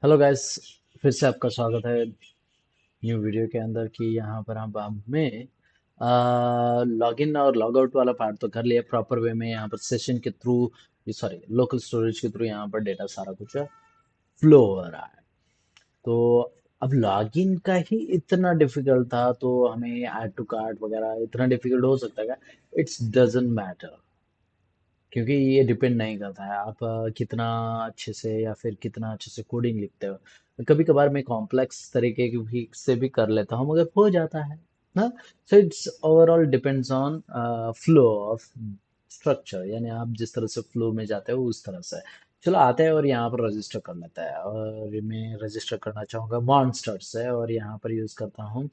Hello guys. फिर से आपका स्वागत है न्यू वीडियो के अंदर कि यहाँ पर हम हमें लॉगिन और लॉग आउट वाला पार्ट तो कर लिया प्रॉपर वे में। यहाँ पर सेशन के थ्रू, सॉरी, लोकल स्टोरेज के थ्रू यहाँ पर डेटा सारा कुछ फ्लो हो रहा है। तो अब लॉगिन का ही इतना डिफिकल्ट था तो हमें ऐड टू कार्ट वगैरह इतना डिफिकल्ट हो सकता है क्या? इट्स डजेंट मैटर, क्योंकि ये डिपेंड नहीं करता है आप कितना अच्छे से या फिर कितना अच्छे से कोडिंग लिखते हो। कभी कभार मैं कॉम्प्लेक्स तरीके की भी से भी कर लेता हूँ मगर हो जाता है ना। So it's overall depends on flow of structure, यानी आप जिस तरह से फ्लो में जाते हो उस तरह से। चलो आते हैं और यहाँ पर रजिस्टर कर लेते हैं, और मैं रजिस्टर करना चाहूँगा मॉन्स्टर से, और यहाँ पर यूज़ करता हूँ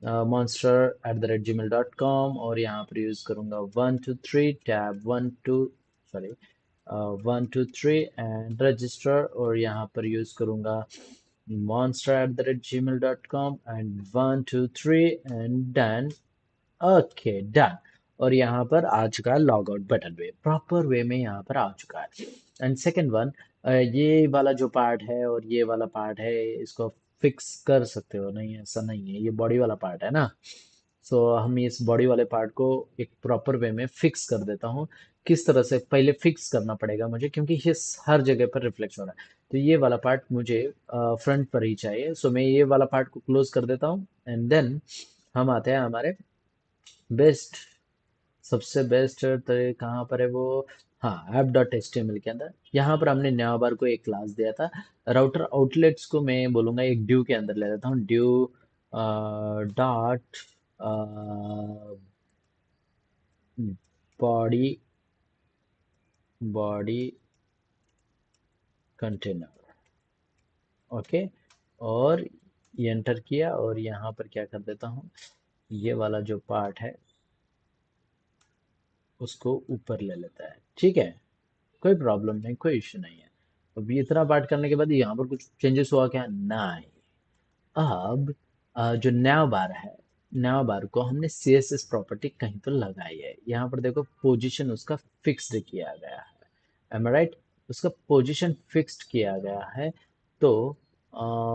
monster@gmail.com, और यहाँ पर यूज़ करूँगा 123 टैब 12, सॉरी, 123 एंड रजिस्टर, और यहाँ पर यूज़ करूँगा monster@gmail.com and 123 and done. Okay done. और यहाँ पर आ चुका है लॉग आउट बटन पे, प्रॉपर वे में यहाँ पर आ चुका है। एंड सेकंड वन, ये वाला जो पार्ट है और ये वाला पार्ट है, इसको फिक्स कर सकते हो? नहीं, ऐसा नहीं है, ये बॉडी वाला पार्ट है ना। सो हम इस बॉडी वाले पार्ट को एक प्रॉपर वे में फिक्स कर देता हूँ। किस तरह से पहले फिक्स करना पड़ेगा मुझे, क्योंकि ये हर जगह पर रिफ्लेक्ट हो रहा है। तो ये वाला पार्ट मुझे फ्रंट पर ही चाहिए, सो मैं ये वाला पार्ट को क्लोज कर देता हूँ। एंड देन हम आते हैं हमारे बेस्ट, सबसे बेस्ट तो कहाँ पर है वो, हाँ, app dot H T M L के अंदर। यहाँ पर हमने न्याबार को एक क्लास दिया था। राउटर आउटलेट्स को मैं बोलूँगा एक ड्यू के अंदर ले लेता हूँ, due dot body, body container. Okay, और ये एंटर किया, और यहाँ पर क्या कर देता हूँ, ये वाला जो पार्ट है उसको ऊपर ले लेता है। ठीक है, कोई प्रॉब्लम नहीं, कोई इश्यू नहीं है। अब ये इतना पार्ट करने के बाद यहाँ पर कुछ चेंजेस हुआ क्या? नहीं। अब जो नैव बार है, नैव बार को हमने सी एस एस प्रॉपर्टी कहीं तो लगाई है। यहाँ पर देखो पोजीशन उसका फिक्स्ड किया गया है, एम आई राइट? उसका पोजीशन फिक्स्ड किया गया है। तो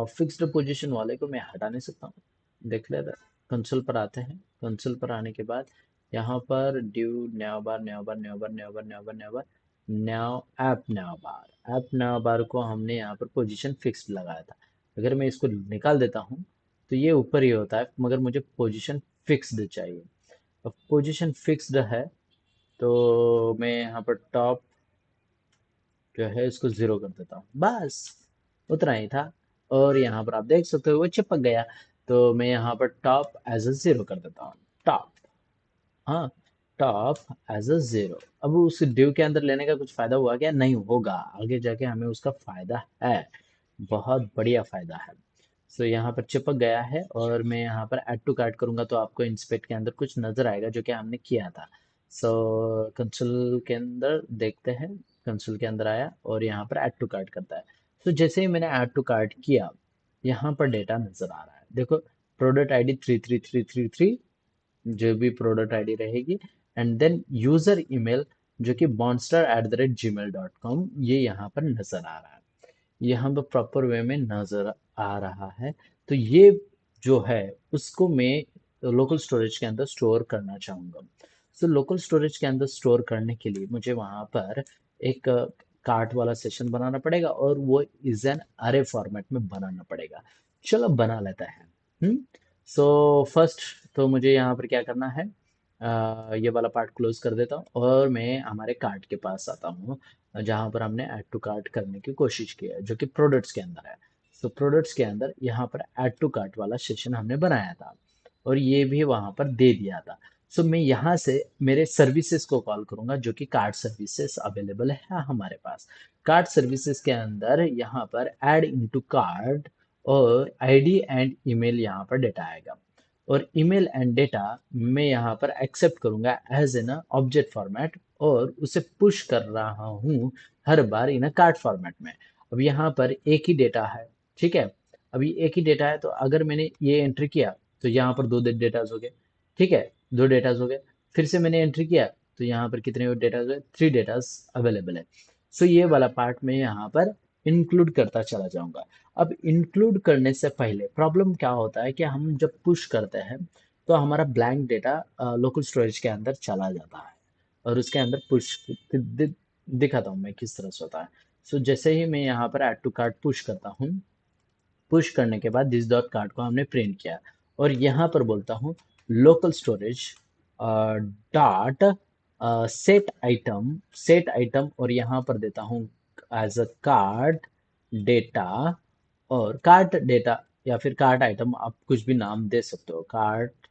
फिक्स्ड पोजीशन वाले को मैं हटा नहीं सकता हूँ। देख लेते, कंसोल पर आते हैं। कंसोल पर आने के बाद यहाँ पर ड्यू नैव बार, नैव बार, नैव बार, नैव बार, नैव बार, नैव बार, नैव ऐप नैव बार, ऐप नैव बार को हमने यहाँ पर पोजीशन फिक्स्ड लगाया था। अगर मैं इसको निकाल देता हूँ तो ये ऊपर ही होता है, मगर मुझे पोजीशन फिक्स्ड चाहिए। अब पोजीशन फिक्स्ड है तो मैं यहाँ पर टॉप जो है इसको जीरो कर देता हूँ, बस उतना ही था। और यहाँ पर आप देख सकते हो वो चिपक गया। तो मैं यहाँ पर टॉप एज अ जीरो कर देता हूँ, टॉप, हाँ, टॉप एज अ जीरो। अब उस ड्यू के अंदर लेने का कुछ फायदा हुआ क्या? नहीं होगा, आगे जाके हमें उसका फायदा है, बहुत बढ़िया फायदा है। सो यहाँ पर चिपक गया है, और मैं यहाँ पर ऐड टू कार्ट करूंगा तो आपको इंस्पेक्ट के अंदर कुछ नजर आएगा जो कि हमने किया था। सो कंसोल के अंदर देखते हैं, कंसोल के अंदर आया और यहाँ पर ऐड टू कार्ट करता है। तो जैसे ही मैंने ऐड टू कार्ट किया, यहाँ पर डेटा नजर आ रहा है, देखो, प्रोडक्ट आईडी 33333, जो भी प्रोडक्ट आईडी रहेगी, एंड देन यूजर ईमेल जो कि monster@gmail.com, ये यहाँ पर नजर आ रहा है, यहाँ पर प्रॉपर वे में नजर आ रहा है। तो ये जो है उसको मैं लोकल स्टोरेज के अंदर स्टोर करना चाहूँगा। सो लोकल स्टोरेज के अंदर स्टोर करने के लिए मुझे वहाँ पर एक कार्ट वाला सेशन बनाना पड़ेगा, और वो इज एन अरे फॉर्मेट में बनाना पड़ेगा। चलो बना लेते हैं। सो फर्स्ट तो मुझे यहाँ पर क्या करना है, ये वाला पार्ट क्लोज कर देता हूँ, और मैं हमारे कार्ट के पास आता हूँ, जहाँ पर हमने ऐड टू कार्ट करने की कोशिश की है, जो कि प्रोडक्ट्स के अंदर है। तो प्रोडक्ट्स के अंदर यहाँ पर ऐड टू कार्ट वाला सेशन हमने बनाया था, और ये भी वहाँ पर दे दिया था। सो मैं यहाँ से मेरे सर्विसेज को कॉल करूंगा, जो कि कार्ट सर्विसेज अवेलेबल है हमारे पास। कार्ट सर्विसेज के अंदर यहाँ पर ऐड इनटू कार्ट, और आईडी एंड ईमेल यहाँ पर डेटा आएगा, और ईमेल एंड डेटा मैं यहाँ पर एक्सेप्ट करूंगा एज एन ऑब्जेक्ट फॉर्मेट, और उसे पुश कर रहा हूँ हर बार इन कार्ड फॉर्मेट में। अब यहाँ पर एक ही डेटा है, ठीक है, अभी एक ही डेटा है, तो अगर मैंने ये एंट्री किया तो यहाँ पर दो डेटाज हो गए, ठीक है, दो डेटाज हो गए। फिर से मैंने एंट्री किया तो यहाँ पर कितने डेटाज हुए? थ्री डेटाज अवेलेबल है। सो ये वाला पार्ट मैं यहाँ पर इंक्लूड करता चला जाऊंगा। अब इंक्लूड करने से पहले प्रॉब्लम क्या होता है कि हम जब पुश करते हैं तो हमारा ब्लैंक डेटा लोकल स्टोरेज के अंदर चला जाता है और उसके अंदर पुश दिखाता हूँ मैं किस तरह से होता है। सो जैसे ही मैं यहाँ पर ऐड टू कार्ट पुश करता हूँ, पुश करने के बाद दिस डॉट कार्ड को हमने प्रिंट किया और यहाँ पर बोलता हूँ local storage dot set item और यहाँ पर देता हूँ एज अ कार्ड डेटा। और कार्ट डेटा या फिर कार्ट आइटम आप कुछ भी नाम दे सकते हो, कार्ट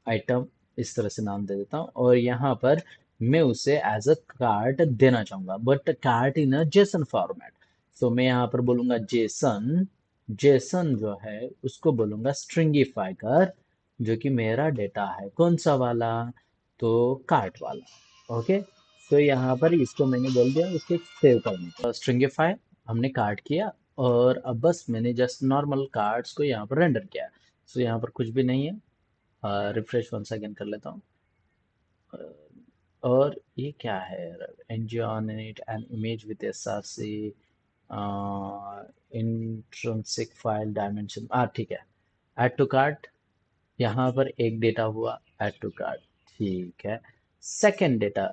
आइटम इस तरह से नाम दे देता हूँ और यहाँ पर मैं उसे एज अ कार्ट देना चाहूंगा but cart in a JSON format. So मैं यहाँ पर बोलूंगा जेसन। जेसन जो है उसको बोलूंगा स्ट्रिंगिफाई कर, जो कि मेरा डेटा है कौन सा वाला, तो कार्ट वाला। ओके, तो यहाँ पर इसको मैंने बोल दिया उसके सेव करने को स्ट्रिंगिफाई हमने कार्ट किया और अब बस मैंने जस्ट नॉर्मल कार्ड्स को यहाँ पर रेंडर किया। सो यहाँ पर कुछ भी नहीं है। रिफ्रेश वन सेकेंड कर लेता हूँ। और ये क्या है, NG on it an image with SRC intrinsic file dimension, ठीक है। ऐड टू कार्ट, यहाँ पर एक डेटा हुआ ऐड टू कार्ट, ठीक है। Second data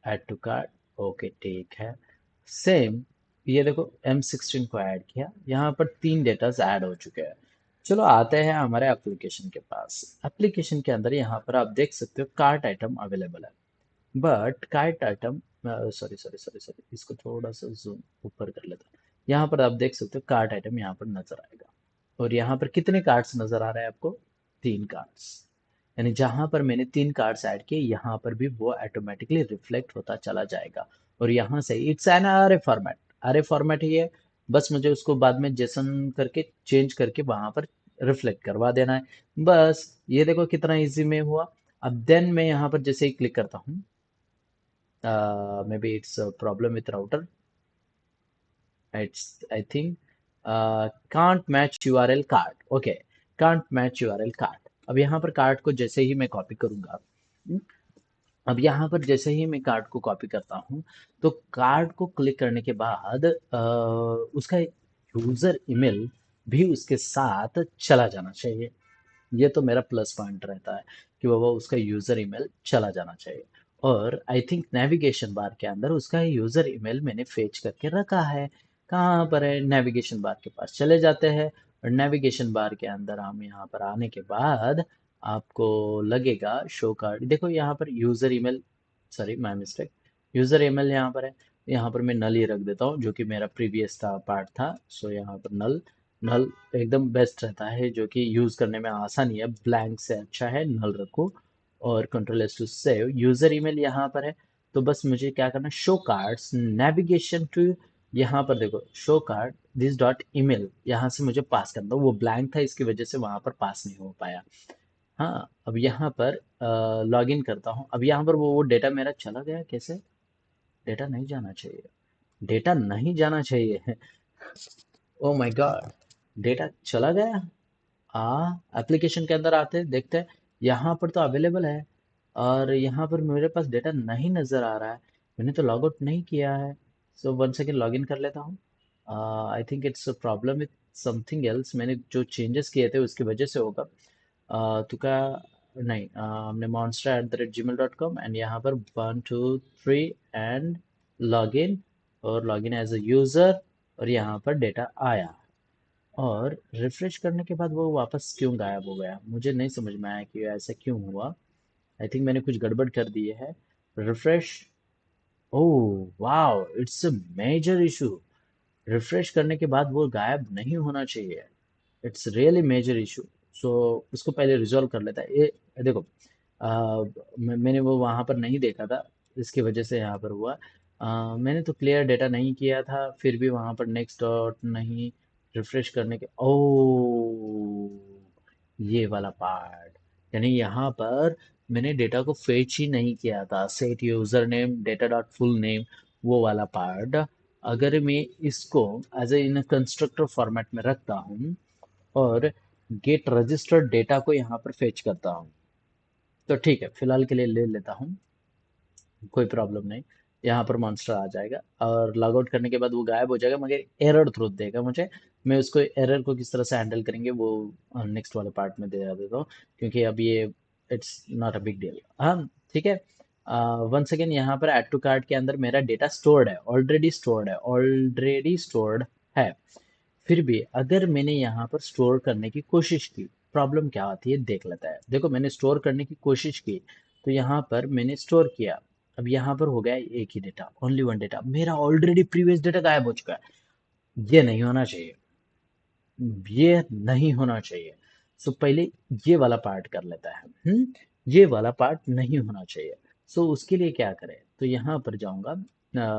add to cart, okay ठीक है। सेम ये देखो M16 को ऐड किया, यहाँ पर 3 डेटास ऐड हो चुके हैं। चलो आते हैं हमारे एप्लीकेशन के पास। एप्लीकेशन के अंदर यहाँ पर आप देख सकते हो कार्ट आइटम अवेलेबल है but cart item, sorry sorry sorry sorry, इसको थोड़ा सा जूम ऊपर कर लेता हूँ। यहाँ पर आप देख सकते हो कार्ट आइटम यहाँ पर नजर आएगा और यहाँ पर कितने कार्ड्स नजर आ रहे हैं आपको, 3 कार्ड्स। यानी जहां पर मैंने 3 कार्ड्स ऐड किए यहाँ पर भी वो ऑटोमेटिकली रिफ्लेक्ट होता चला जाएगा। और यहाँ से इट्स एन अरे फॉर्मेट, अरे फॉर्मेट ही है, बस मुझे उसको बाद में जेसन करके चेंज करके वहां पर रिफ्लेक्ट करवा देना है। बस ये देखो कितना इजी में हुआ। अब देन मैं यहाँ पर जैसे ही क्लिक करता हूँ, maybe it's a problem with router, it's I think can't match URL card, okay, can't match URL card। अब यहाँ पर कार्ड को जैसे ही मैं कॉपी करूंगा, हम्म, अब यहाँ पर जैसे ही मैं कार्ड को कॉपी करता हूँ तो कार्ड को क्लिक करने के बाद उसका यूजर ईमेल भी उसके साथ चला जाना चाहिए। ये तो मेरा प्लस पॉइंट रहता है कि बाबा उसका यूजर ईमेल चला जाना चाहिए। और आई थिंक नेविगेशन बार के अंदर उसका यूजर ईमेल मैंने फेच करके रखा है। कहाँ पर है, नेविगेशन बार के पास चले जाते हैं और नेविगेशन बार के अंदर हम यहाँ पर आने के बाद आपको लगेगा शो कार्ड, देखो यहाँ पर user email, sorry my mistake, user email यहाँ पर है। यहाँ पर मैं नल ही रख देता हूँ जो कि मेरा प्रीवियस था पार्ट था। सो यहाँ पर नल, नल एकदम बेस्ट रहता है जो कि यूज करने में आसानी है, ब्लैंक से अच्छा है नल रखो। और control S to save, user email यहाँ पर है। तो बस मुझे क्या करना है, शो कार्ड्स नेविगेशन टू, यहाँ पर देखो show card this dot email, यहाँ से मुझे पास करना, वो ब्लैंक था इसकी वजह से वहां पर पास नहीं हो पाया। हाँ, अब यहाँ पर लॉग इन करता हूँ। अब यहाँ पर वो डेटा मेरा चला गया कैसे, डेटा नहीं जाना चाहिए, डेटा नहीं जाना चाहिए। ओ माय गॉड, डेटा चला गया। एप्लीकेशन के अंदर आते हैं देखते हैं, यहाँ पर तो अवेलेबल है और यहाँ पर मेरे पास डेटा नहीं नज़र आ रहा है, मैंने तो लॉग आउट नहीं किया है। So one second log in कर लेता हूँ। आई think it's a problem with something else, मैंने जो चेंजेस किए थे उसकी वजह से होगा। तुका नहीं, हमने monster@gmail.com एंड यहाँ पर 1 2 3 एंड लॉग इन, और log in as a user, और यहाँ पर डेटा आया। और रिफ्रेश करने के बाद वो वापस क्यों गायब हो गया, मुझे नहीं समझ में आया कि ऐसा क्यों हुआ। आई थिंक मैंने कुछ गड़बड़ कर दी है। Refresh, oh wow, it's a major issue. Refresh करने के बाद वो गायब नहीं होना चाहिए, it's really major issue. So उसको पहले रिजॉल्व कर लेता है। ये देखो, मैंने वो वहाँ पर नहीं देखा था, इसकी वजह से यहाँ पर हुआ। मैंने तो क्लियर डेटा नहीं किया था फिर भी वहाँ पर नेक्स्ट डॉट नहीं, रिफ्रेश करने के, ओ ये वाला पार्ट, यानी यहाँ पर मैंने डेटा को फेच ही नहीं किया था, set user name data dot full name, वो वाला पार्ट। अगर मैं इसको as a in constructor format में रखता हूँ और गेट रजिस्टर्ड डेटा को यहाँ पर फेच करता हूँ, तो ठीक है फिलहाल के लिए ले लेता हूँ, कोई प्रॉब्लम नहीं। यहाँ पर मॉन्स्टर आ जाएगा और लॉग आउट करने के बाद वो गायब हो जाएगा, मगर एरर थ्रो देगा मुझे। मैं उसको एरर को किस तरह से हैंडल करेंगे वो नेक्स्ट वाले पार्ट में दे देता हूँ, क्योंकि अब ये it's not a big deal. हाँ, ठीक है। वंस अगेन यहाँ पर ऐड टू कार्ट के अंदर मेरा डेटा स्टोर्ड है, ऑलरेडी स्टोर्ड है। फिर भी अगर मैंने यहाँ पर स्टोर करने की कोशिश की, प्रॉब्लम क्या आती है देख लेता है। देखो, मैंने स्टोर करने की कोशिश की, तो यहाँ पर मैंने स्टोर किया। अब यहाँ पर हो गया एक ही डेटा, ओनली वन डेटा, मेरा ऑलरेडी प्रीवियस डेटा गायब हो चुका है। ये नहीं होना चाहिए, ये नहीं होना चाहिए। सो पहले ये वाला पार्ट कर लेता है। ये वाला पार्ट नहीं होना चाहिए। सो उसके लिए क्या करें, तो यहाँ पर जाऊंगा,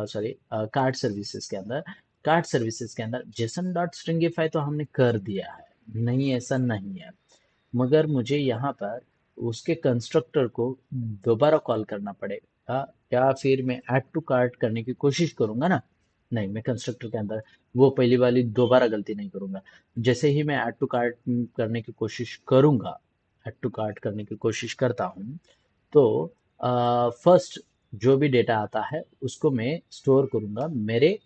सॉरी, कार्ड सर्विसेज के अंदर। कार्ड सर्विसेज के अंदर जेसन डॉट स्ट्रिंगिफाई तो हमने कर दिया है, नहीं ऐसा नहीं है, मगर मुझे यहाँ पर उसके कंस्ट्रक्टर को दोबारा कॉल करना पड़ेगा, या फिर मैं ऐड टू कार्ट करने की कोशिश करूंगा ना। नहीं, मैं कंस्ट्रक्टर के अंदर वो पहली वाली दोबारा गलती नहीं करूंगा। जैसे ही मैं ऐड टू कार्ट करने की कोशिश करूंगा, ऐड टू कार्ट करने की कोशिश करता हूँ, तो फर्स्ट जो भी डेटा आता है उसको मैं स्टोर करूंगा मेरे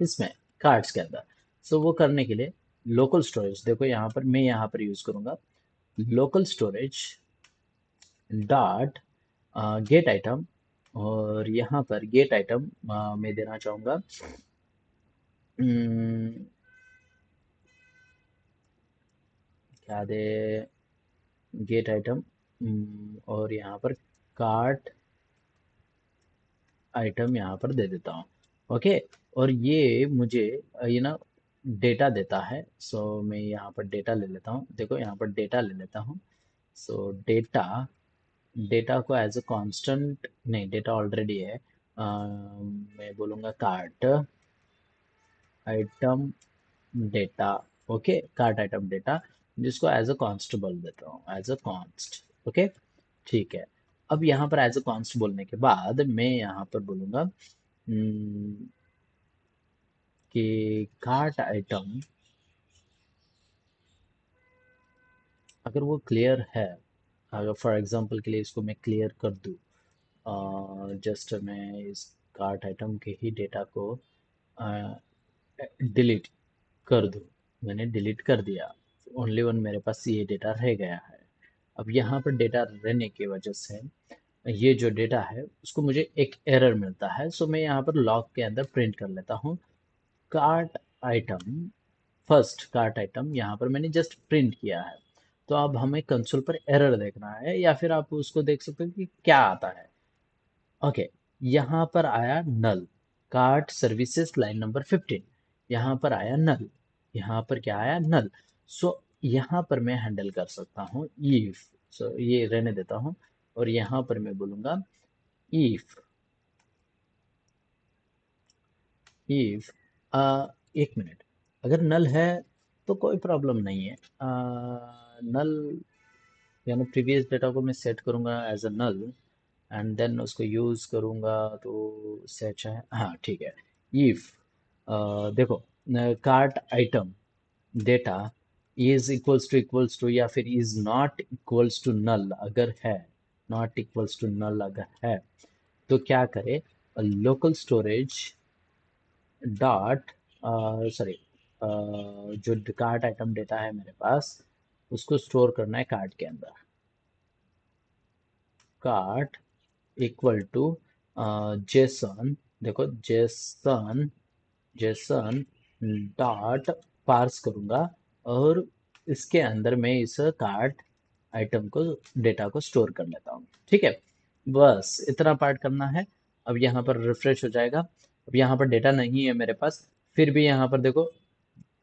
इसमें, कार्ड्स के अंदर। सो वो करने के लिए लोकल स्टोरेज, देखो यहाँ पर मैं यहाँ पर यूज करूंगा local storage dot gate item. और यहाँ पर गेट आइटम मैं देना चाहूँगा, क्या दे, गेट आइटम, और यहाँ पर कार्ट आइटम यहाँ पर दे देता हूँ। ओके, और ये मुझे ये ना डेटा देता है। सो मैं यहाँ पर डेटा ले लेता हूँ, देखो यहाँ पर डेटा ले लेता हूँ। सो डेटा, डेटा को एज अ कांस्टेंट, नहीं डेटा ऑलरेडी है, मैं बोलूँगा cart item data. Okay, cart item data, जिसको एज अ कॉन्स्ट बोल देता हूँ, एज अ कॉन्स्ट। ओके, ठीक है। अब यहाँ पर एज अ कॉन्स्ट बोलने के बाद मैं यहाँ पर बोलूँगा कि कार्ट आइटम, अगर वो क्लियर है, अगर फॉर एग्जांपल के लिए इसको मैं क्लियर कर दूँ, जस्ट मैं इस कार्ट आइटम के ही डेटा को डिलीट कर दूँ, मैंने डिलीट कर दिया, ओनली वन मेरे पास ये डेटा रह गया है। अब यहाँ पर डेटा रहने की वजह से ये जो डेटा है उसको मुझे एक एरर मिलता है। सो मैं यहाँ पर लॉग के अंदर प्रिंट कर लेता हूँ cart item, first cart item यहाँ पर मैंने जस्ट प्रिंट किया है। तो अब हमें कंसोल पर एरर देखना है, या फिर आप उसको देख सकते हो कि क्या आता है। ओके, यहाँ पर आया नल, कार्ट सर्विसेज लाइन नंबर 15, यहाँ पर आया नल, यहाँ पर क्या आया, नल। सो यहाँ पर मैं हैंडल कर सकता हूँ इफ, सो ये रहने देता हूँ, और यहाँ पर मैं बोलूँगा इफ, इफ एक मिनट, अगर नल है तो कोई प्रॉब्लम नहीं है। नल यानी प्रीवियस डेटा को मैं सेट करूँगा as a null, and then उसको यूज़ करूँगा तो उससे अच्छा है। हाँ, ठीक है। इफ देखो, cart item data is equals to या फिर is not equals to null अगर है, नॉट इक्वल्स टू नल अगर है, तो क्या करे, लोकल स्टोरेज डॉट, सॉरी, जो कार्ट आइटम डेटा है मेरे पास उसको स्टोर करना है कार्ट के अंदर। कार्ट इक्वल टू जेसन, देखो जेसन, जेसन डॉट पार्स करूंगा, और इसके अंदर मैं इस कार्ट आइटम को, डेटा को स्टोर कर लेता हूँ। ठीक है, बस इतना पार्ट करना है। अब यहाँ पर रिफ्रेश हो जाएगा। अब यहाँ पर डेटा नहीं है मेरे पास, फिर भी यहाँ पर देखो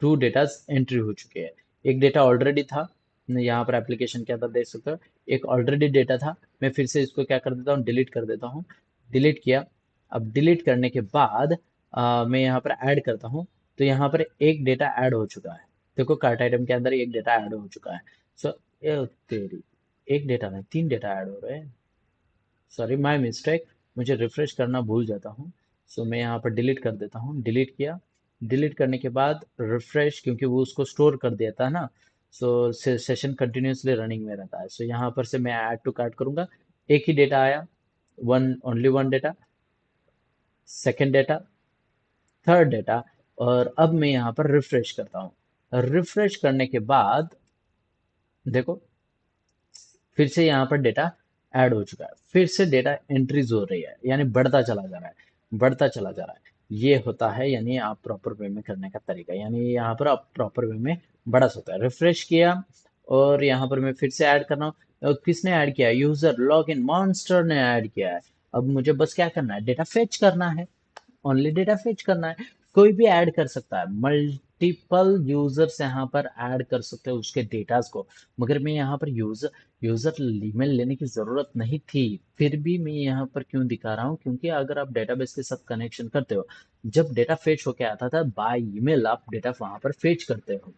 टू डेटाज एंट्री हो चुके हैं। एक डेटा ऑलरेडी था, यहाँ पर एप्लीकेशन के अंदर देख सकते हो, एक ऑलरेडी डेटा था। मैं फिर से इसको क्या कर देता हूँ, डिलीट कर देता हूँ। डिलीट किया। अब डिलीट करने के बाद मैं यहाँ पर ऐड करता हूँ, तो यहाँ पर एक डेटा ऐड हो चुका है। देखो कार्ट आइटम के अंदर एक डेटा ऐड हो चुका है। सो तेरी, एक डेटा नहीं, तीन डेटा ऐड हो रहे हैं, सॉरी माय मिस्टेक, मुझे रिफ्रेश करना भूल जाता हूँ। सो मैं यहाँ पर डिलीट कर देता हूँ, डिलीट किया। डिलीट करने के बाद रिफ्रेश, क्योंकि वो उसको स्टोर कर दिया था ना, सो सेशन कंटिन्यूसली रनिंग में रहता है। सो यहाँ पर से मैं ऐड टू कार्ट करूँगा, एक ही डेटा आया, only one data, second data, third data, और अब मैं यहाँ पर रिफ्रेश करता हूँ। रिफ्रेश करने के बाद देखो फिर से यहाँ पर डेटा ऐड हो चुका है, फिर से डेटा एंट्रीज हो रही है, यानी बढ़ता चला जा रहा है, बढ़ता चला जा रहा है। ये होता है यानी आप प्रॉपर वे में करने का तरीका, यानी यहाँ पर आप प्रॉपर वे में बढ़ा सकते हैं। रिफ्रेश किया और यहाँ पर मैं फिर से ऐड कर रहा हूँ। किसने ऐड किया? यूजर लॉग इन मॉन्स्टर ने ऐड किया है। अब मुझे बस क्या करना है? डेटा फेच करना है, ओनली डेटा फेच करना है। कोई भी ऐड कर सकता है, मल्टीपल यूजर्स यहाँ पर ऐड कर सकते हैं उसके डेटास को। मगर मैं यहाँ पर यूजर यूजर ईमेल लेने की जरूरत नहीं थी, फिर भी मैं यहाँ पर क्यों दिखा रहा हूँ? क्योंकि अगर आप डेटाबेस के साथ कनेक्शन करते हो, जब डेटा फेच होके आता था बाय ईमेल, आप डेटा वहां पर फेच करते हो,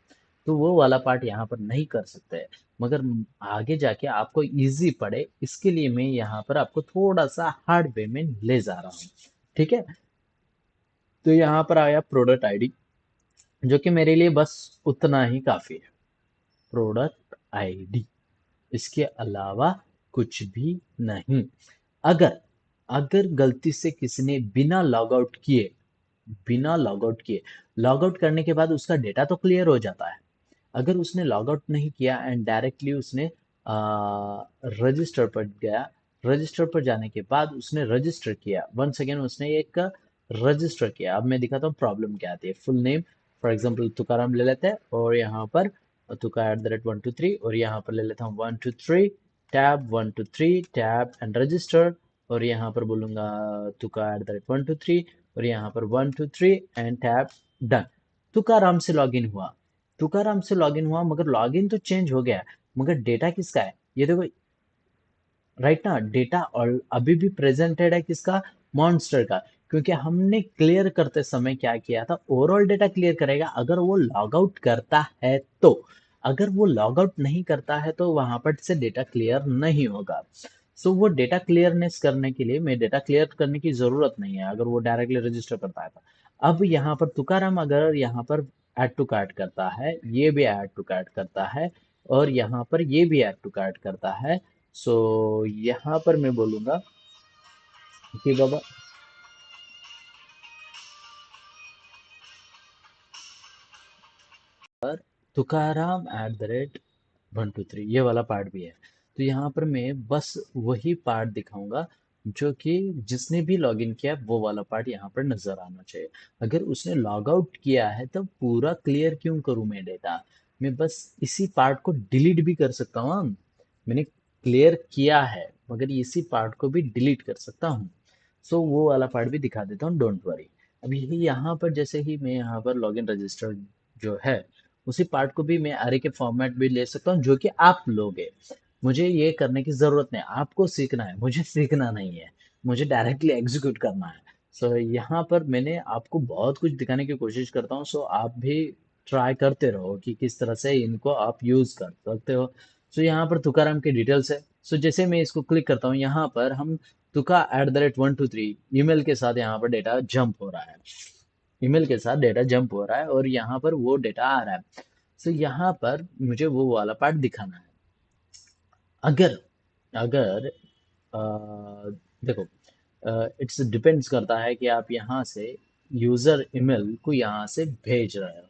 तो वो वाला पार्ट यहाँ पर नहीं कर सकते। मगर आगे जाके आपको इजी पड़े इसके लिए मैं यहाँ पर आपको थोड़ा सा हार्ड वे में ले जा रहा हूँ। ठीक है, तो यहाँ पर आया प्रोडक्ट आईडी, जो कि मेरे लिए बस उतना ही काफी है, प्रोडक्ट आईडी, इसके अलावा कुछ भी नहीं। अगर अगर गलती से किसी ने बिना लॉग आउट किए, बिना लॉग आउट किए, लॉग आउट करने के बाद उसका डेटा तो क्लियर हो जाता है। अगर उसने लॉग आउट नहीं किया एंड डायरेक्टली उसने रजिस्टर पर गया, रजिस्टर पर जाने के बाद उसने रजिस्टर किया, वंस अगेन उसने एक रजिस्टर किया। अब मैं दिखाता हूँ प्रॉब्लम क्या आती है। Full name for example Tukaram ले लेते हैं, और यहाँ पर तुका @123, और यहाँ पर ले लेता हूँ 123 टैब 123 टैब एंड रजिस्टर, और यहाँ पर बोलूंगा तुका @123, और यहाँ पर 123 एंड टैब डन। तुकाराम से लॉगिन हुआ, तुकाराम से लॉगिन हुआ, मगर लॉगिन तो चेंज हो गया, मगर डेटा किसका है? ये देखो, राइट ना, डेटा और अभी भी प्रेजेंटेड है किसका? मॉन्स्टर का। क्योंकि हमने क्लियर करते समय क्या किया था? ओवरऑल डेटा क्लियर करेगा अगर वो लॉग आउट करता है तो। अगर वो लॉग आउट नहीं करता है तो वहां पर से डेटा क्लियर नहीं होगा। सो वो डेटा क्लियरनेस करने के लिए मैं डेटा क्लियर करने की जरूरत नहीं है अगर वो डायरेक्टली रजिस्टर करता है तो। अब यहाँ पर तुकाराम अगर यहाँ पर ऐड टू कार्ट करता है, ये भी ऐड टू कार्ट करता है, और यहाँ पर ये भी ऐड टू कार्ट करता है, सो यहाँ पर मैं बोलूंगा कि बाबा तुकाराम @123, ये वाला पार्ट भी है। तो यहाँ पर मैं बस वही पार्ट दिखाऊंगा जो कि जिसने भी लॉगिन किया वो वाला पार्ट यहाँ पर नजर आना चाहिए। अगर उसने लॉग आउट किया है तो पूरा क्लियर क्यों करूं मैं डेटा? मैं बस इसी पार्ट को डिलीट भी कर सकता हूँ। मैंने क्लियर किया है मगर इसी पार्ट को भी डिलीट कर सकता हूँ। सो वो वाला पार्ट भी दिखा देता हूँ, डोंट वरी। अब यही यहाँ पर जैसे ही मैं यहाँ पर लॉगिन रजिस्टर जो है, उसी पार्ट को भी मैं अरे के फॉर्मेट भी ले सकता हूँ जो कि आप लोगे। मुझे ये करने की जरूरत नहीं, आपको सीखना है, मुझे सीखना नहीं है, मुझे डायरेक्टली एग्जीक्यूट करना है। सो यहाँ पर मैंने आपको बहुत कुछ दिखाने की कोशिश करता हूँ, सो आप भी ट्राई करते रहो कि किस तरह से इनको आप यूज कर सकते हो। सो यहाँ पर तुकाराम की डिटेल्स है। सो जैसे मैं इसको क्लिक करता हूँ, यहाँ पर हम तुका @123 ईमेल के साथ यहाँ पर डेटा जंप हो रहा है, ईमेल के साथ डेटा जंप हो रहा है, और यहाँ पर वो डेटा आ रहा है। सो यहाँ पर मुझे वो वाला पार्ट दिखाना है। अगर अगर अ, देखो, इट्स डिपेंड्स करता है कि आप यहाँ से यूजर ईमेल को यहाँ से भेज रहे हो।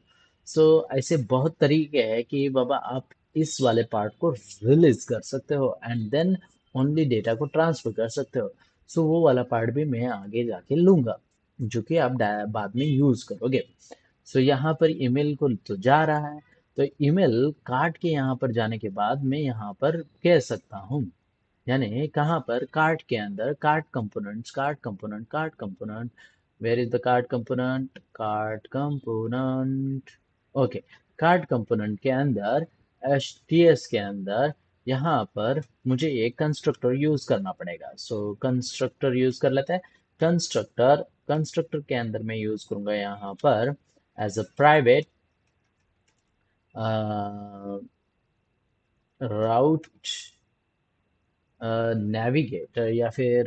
सो ऐसे बहुत तरीके हैं कि बाबा आप इस वाले पार्ट को रिलीज कर सकते हो एंड देन ओनली डेटा को ट्रांसफर कर सकते हो। सो वो वाला पार्ट भी मैं आगे जाके लूंगा जो कि आप बाद में यूज करोगे। सो यहाँ पर ईमेल को तो जा रहा है, तो ईमेल काट के यहाँ पर जाने के बाद मैं यहाँ पर कह सकता हूँ, यानी कहाँ पर? कार्ट के अंदर cart components, cart component, cart component, where is the cart component? Cart component, okay. Cart component के अंदर HTS के अंदर यहाँ पर मुझे एक कंस्ट्रक्टर यूज करना पड़ेगा। सो कंस्ट्रक्टर यूज कर लेते हैं। कंस्ट्रक्टर कंस्ट्रक्टर के अंदर मैं यूज करूंगा यहाँ पर as a private route navigator, या फिर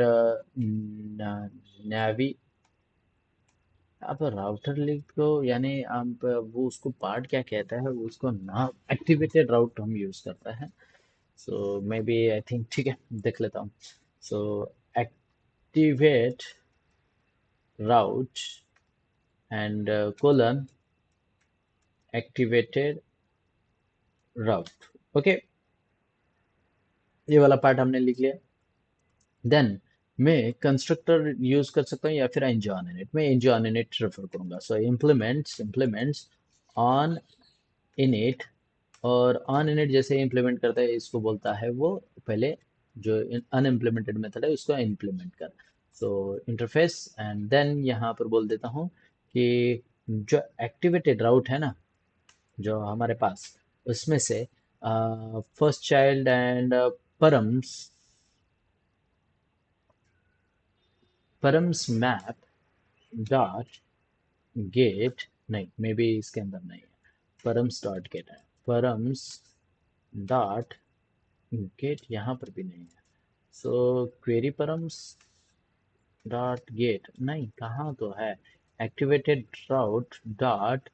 नेवी, आप राउटर लिंक को, यानी आप वो उसको पार्ट क्या कहता है वो उसको नाम, एक्टिवेटेड राउट हम यूज करते हैं। सो मे बी आई थिंक ठीक है, देख लेता हूँ। So activate route and colon activated route. Okay, ये वाला पार्ट हमने लिख लिया। देन मैं कंस्ट्रक्टर यूज कर सकता हूँ या फिर एनजॉय ऑन इनिट। मैं एनजॉय ऑन इनिट रेफर करूंगा। सो इम्प्लीमेंट्स ऑन इनिट, और ऑन इनिट जैसे इम्प्लीमेंट करता है इसको बोलता है वो पहले जो अनइम्प्लीमेंटेड मेथड है उसको इम्प्लीमेंट कर। सो इंटरफेस एंड देन यहाँ पर बोल देता हूँ कि जो एक्टिवेटेड राउट है ना जो हमारे पास, उसमें से first child and params params map dot gate, नहीं मे बी इसके अंदर नहीं है, परम्स डॉट गेट है, परम्स डॉट गेट यहाँ पर भी नहीं है। सो क्वेरी परम्स डॉट गेट नहीं, कहाँ तो है, एक्टिवेटेड राउट डॉट,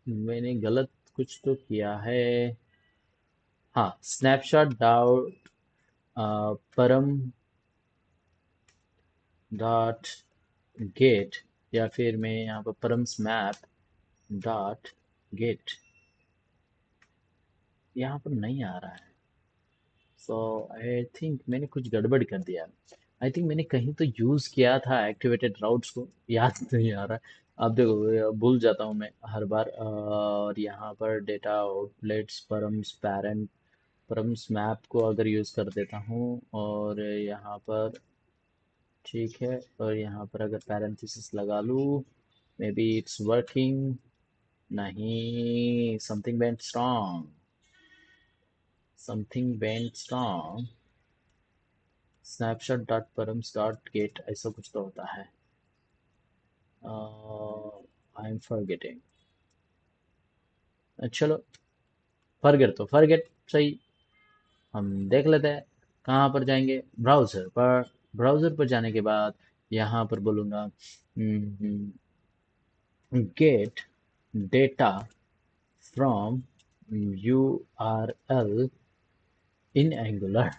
मैंने गलत कुछ तो किया है। हाँ, स्नैपशॉट डॉट परम डॉट गेट, या फिर मैं यहाँ पर परम्स मैप डॉट गेट, यहाँ पर नहीं आ रहा है। सो आई थिंक मैंने कुछ गड़बड़ कर दिया। आई थिंक मैंने कहीं तो यूज़ किया था एक्टिवेटेड राउट्स को, याद नहीं आ रहा है। अब देखो भूल जाता हूँ मैं हर बार। और यहाँ पर data outlets params parent params map को अगर यूज़ कर देता हूँ, और यहाँ पर ठीक है, और यहाँ पर अगर पैरेंथेसिस लगा लूँ, मे बी इट्स वर्किंग। नहीं, something went strong. Snapshot dot params dot gate ऐसा कुछ तो होता है। I am forgetting. चलो, फॉरगेट तो फॉरगेट सही, हम देख लेते हैं। कहाँ पर जाएंगे, ब्राउज़र पर। ब्राउज़र पर जाने के बाद यहाँ पर बोलूँगा gate data from URL in angular.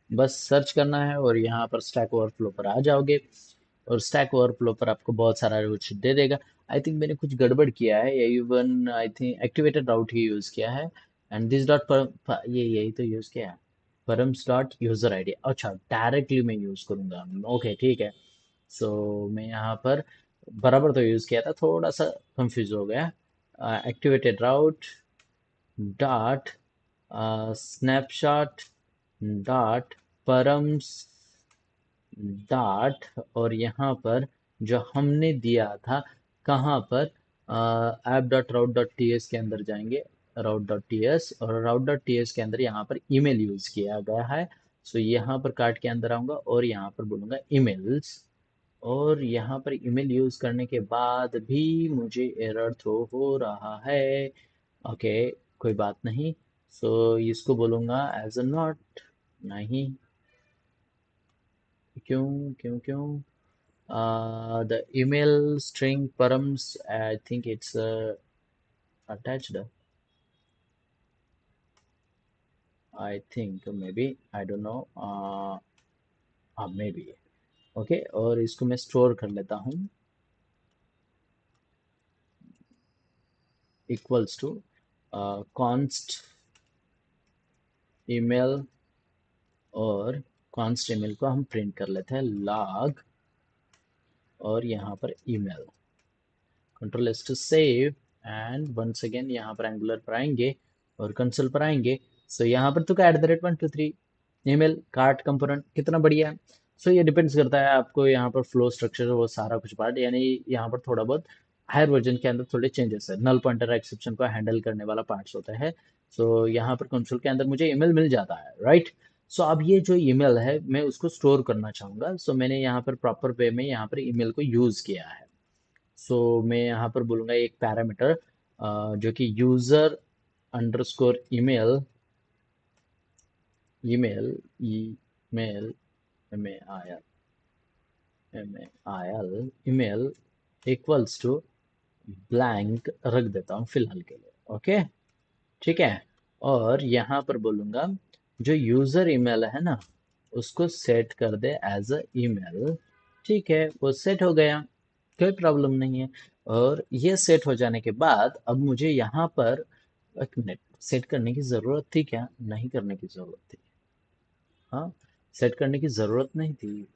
बस सर्च करना है और यहाँ पर स्टैक ओवरफ्लो पर आ जाओगे, और स्टैक ओवरफ्लो पर आपको बहुत सारा कुछ दे देगा। आई थिंक मैंने कुछ गड़बड़ किया है, even I think activated route he use किया है। एंड दिस डॉट पर ये यही तो यूज़ किया है, परम्स डॉट यूज़र आईडी। अच्छा, डायरेक्टली मैं यूज़ करूँगा, ओके ठीक है। सो मैं यहाँ पर बराबर तो यूज़ किया था, थोड़ा सा कंफ्यूज हो गया। एक्टिवेटेड राउट dot snapshot dot params dot, और यहाँ पर जो हमने दिया था कहाँ पर, ऐप डॉट राउट डॉट टी एस के अंदर जाएंगे, राउट डॉट टी एस, और राउट डॉट टी एस के अंदर यहाँ पर ईमेल यूज़ किया गया है। सो यहाँ पर कार्ड के अंदर आऊँगा और यहाँ पर बोलूँगा ईमेल्स, और यहाँ पर ईमेल यूज़ करने के बाद भी मुझे एरर थ्रो हो रहा है। ओके, कोई बात नहीं। सो इसको बोलूँगा एज अ नॉट। नहीं, क्यों क्यों क्यों, the email string params, I think it's attached. I think maybe, I don't know. हाँ maybe, ओके, और इसको मैं स्टोर कर लेता हूँ, इक्वल्स टू कॉन्स्ट ईमेल, और कॉन्स्ट ईमेल को हम प्रिंट कर लेते हैं लॉग, और यहाँ पर email, control S to save. And once again यहाँ पर एंगुलर पर आएंगे और कंसोल पर आएंगे। सो यहाँ पर तो का @123 ईमेल कार्ट कंपोनेंट कितना बढ़िया है। सो ये डिपेंड्स करता है आपको यहाँ पर फ्लो स्ट्रक्चर वो सारा कुछ पार्ट, यानी यहाँ पर थोड़ा बहुत हायर वर्जन के अंदर थोड़े चेंजेस है, नल पॉइंटर एक्सेप्शन को हैंडल करने वाला पार्ट्स होता है। सो यहाँ पर कंसोल के अंदर मुझे ईमेल मिल जाता है, राइट। सो अब ये जो ईमेल है मैं उसको स्टोर करना चाहूँगा। सो मैंने यहाँ पर प्रॉपर वे में यहाँ पर ईमेल को यूज़ किया है। सो मैं यहाँ पर बोलूँगा एक पैरामीटर जो कि user underscore email, email email M A I L email equals to blank रख देता हूँ फिलहाल के लिए। ओके, ठीक है। और यहाँ पर बोलूँगा जो यूज़र ईमेल है ना, उसको सेट कर दे एज अ ईमेल। ठीक है, वो सेट हो गया, कोई प्रॉब्लम नहीं है। और ये सेट हो जाने के बाद अब मुझे यहाँ पर एक मिनट, सेट करने की ज़रूरत थी क्या? नहीं करने की ज़रूरत थी। हाँ, सेट करने की ज़रूरत नहीं थी।